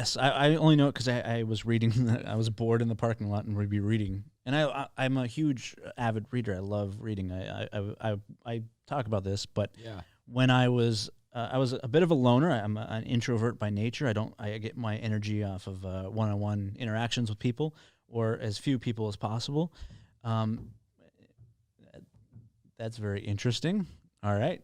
Yes, I only know it because I was reading. I was bored in the parking lot and would be reading. And I'm a huge avid reader. I love reading. I talk about this, but Yeah. when I was a bit of a loner. I'm an introvert by nature. I get my energy off of one-on-one interactions with people, or as few people as possible. Um, that's very interesting. All right.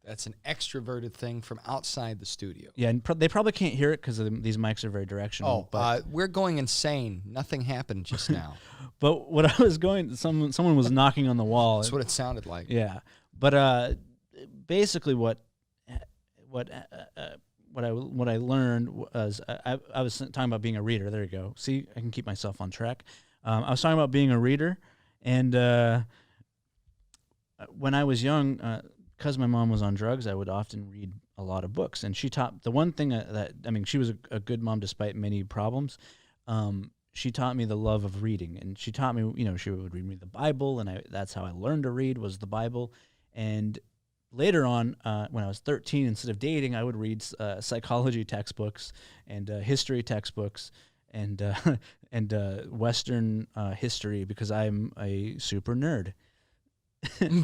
That's an extroverted thing from outside the studio. Yeah, and they probably can't hear it because these mics are very directional. Oh, but we're going insane. Nothing happened just now. but what I was going, someone was knocking on the wall. That's what it sounded like. Yeah, but basically what I learned was I was talking about being a reader. There you go. See, I can keep myself on track. I was talking about being a reader, and when I was young, because my mom was on drugs, I would often read a lot of books. And she taught the one thing she was a good mom despite many problems. She taught me the love of reading, and she taught me, she would read me the Bible, and that's how I learned to read, was the Bible. And later on, when I was 13, instead of dating, I would read psychology textbooks and history textbooks and Western history because I'm a super nerd.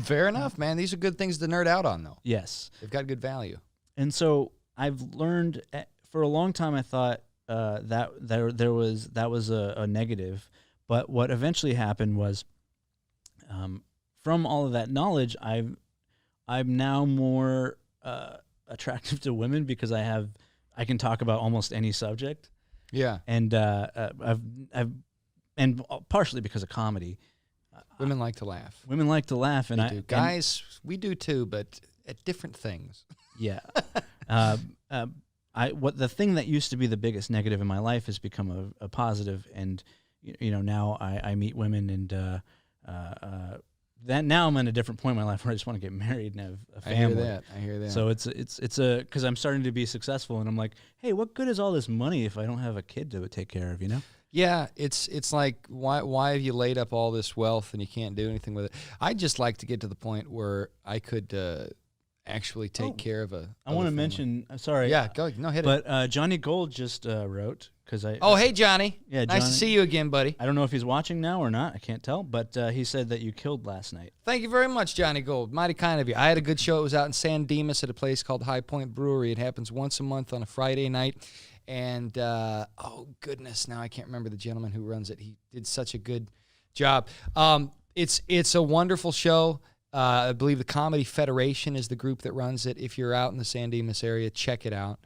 Fair enough, man. These are good things to nerd out on, though. Yes. They've got good value. And so I've learned for a long time. I thought that was a negative, but what eventually happened was, from all of that knowledge, I'm now more attractive to women because I can talk about almost any subject. Yeah, and and partially because of comedy. Women like to laugh. Women like to laugh, and do. Guys, we do too, but at different things. Yeah. The thing that used to be the biggest negative in my life has become a positive, and now I meet women, and that now I'm in a different point in my life where I just want to get married and have a family. I hear that. So it's because I'm starting to be successful, and I'm like, hey, what good is all this money if I don't have a kid to take care of? Yeah, it's like, why have you laid up all this wealth and you can't do anything with it? I'd just like to get to the point where I could actually take care of a. I want to mention. Sorry. Yeah, go. No, hit it. But Johnny Gold just wrote because I. Oh, hey Johnny. Yeah, nice to see you again, buddy. I don't know if he's watching now or not. I can't tell, but he said that you killed last night. Thank you very much, Johnny Gold. Mighty kind of you. I had a good show. It was out in San Dimas at a place called High Point Brewery. It happens once a month on a Friday night. And, oh, goodness, now I can't remember the gentleman who runs it. He did such a good job. It's a wonderful show. I believe the Comedy Federation is the group that runs it. If you're out in the San Dimas area, check it out.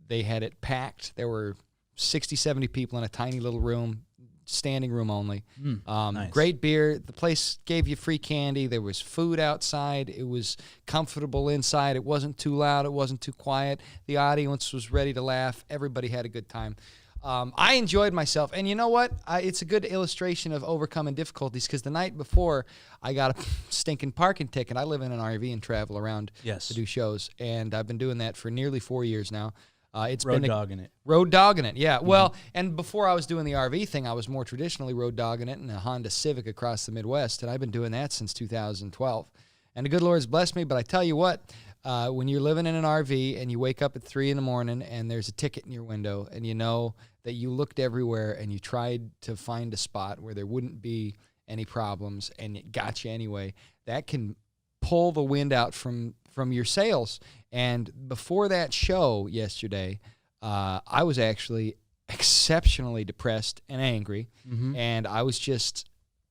They had it packed. There were 60, 70 people in a tiny little room, standing room only. Nice. Great beer. The place gave you free candy. There was food outside. It was comfortable inside. It wasn't too loud. It wasn't too quiet. The audience was ready to laugh. Everybody had a good time. I enjoyed myself. And you know what? It's a good illustration of overcoming difficulties because the night before, I got a stinking parking ticket. I live in an RV and travel around to do shows. And I've been doing that for nearly 4 years now. It's road dogging it. Road dogging it, yeah. Mm-hmm. Well, and before I was doing the RV thing, I was more traditionally road dogging it in a Honda Civic across the Midwest, and I've been doing that since 2012. And the good Lord's blessed me, but I tell you what, when you're living in an RV and you wake up at 3 in the morning and there's a ticket in your window and you know that you looked everywhere and you tried to find a spot where there wouldn't be any problems and it got you anyway, that can pull the wind out from your sails. And before that show yesterday, I was actually exceptionally depressed and angry, and I was just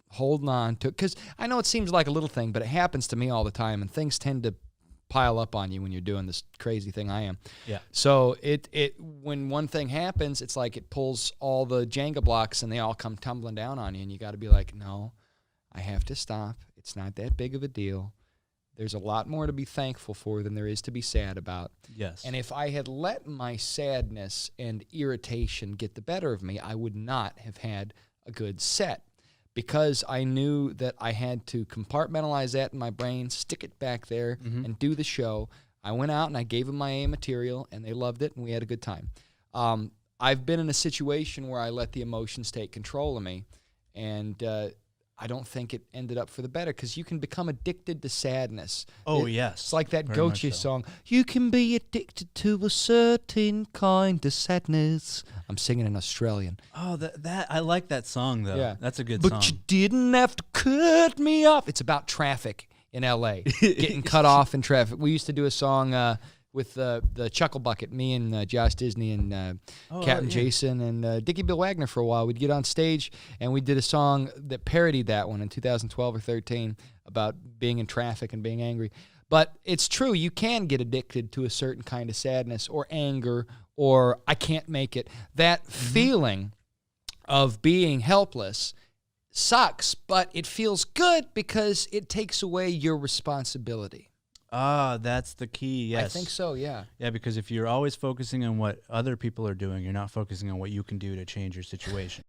holding on to it because I know it seems like a little thing, but it happens to me all the time, and things tend to pile up on you when you're doing this crazy thing I am. Yeah. So it when one thing happens, it's like it pulls all the Jenga blocks and they all come tumbling down on you, and you got to be like, no, I have to stop. It's not that big of a deal. There's a lot more to be thankful for than there is to be sad about. Yes. And if I had let my sadness and irritation get the better of me, I would not have had a good set because I knew that I had to compartmentalize that in my brain, stick it back there, and do the show. I went out and I gave them my A material, and they loved it, and we had a good time. I've been in a situation where I let the emotions take control of me, and I don't think it ended up for the better because you can become addicted to sadness. Oh, It's yes. like that Very Goche much so. song. You can be addicted to a certain kind of sadness. I'm singing in Australian. Oh, that I like that song though. Yeah. That's a good But song. you didn't have to cut me off. It's about traffic in L.A. Getting cut off in traffic. We used to do a song with the Chuckle Bucket, me and Josh Disney and Captain yeah. Jason and Dickie Bill Wagner for a while. We'd get on stage and we did a song that parodied that one in 2012 or 13 about being in traffic and being angry. But it's true, you can get addicted to a certain kind of sadness or anger or I can't make it. That feeling of being helpless sucks, but it feels good because it takes away your responsibility. Ah, that's the key. Yes. I think so, yeah. Yeah, because if you're always focusing on what other people are doing, you're not focusing on what you can do to change your situation.